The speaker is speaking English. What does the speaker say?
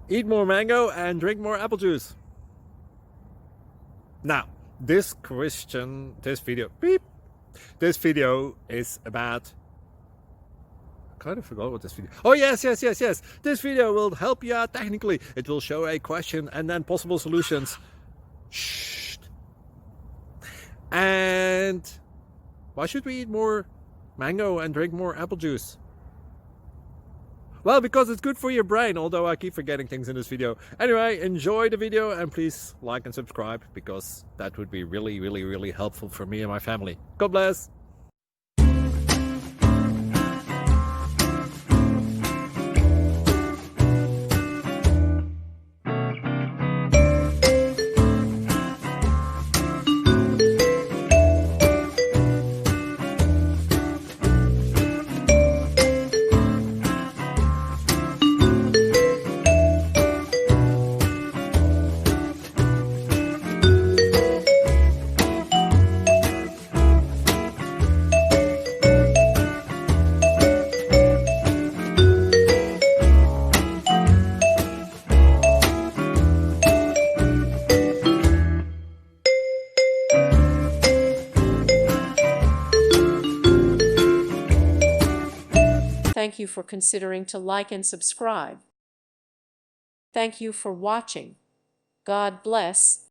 Eat more mango and drink more apple juice. Now, this video is about, I kind of forgot what this video. Oh, yes. This video will help you out technically. It will show a question and then possible solutions. Shh. And why should we eat more mango and drink more apple juice? Well, because it's good for your brain, although I keep forgetting things in this video. Anyway, enjoy the video and please like and subscribe, because that would be really helpful for me and my family. God bless! Thank you for considering to like and subscribe. Thank you for watching. God bless.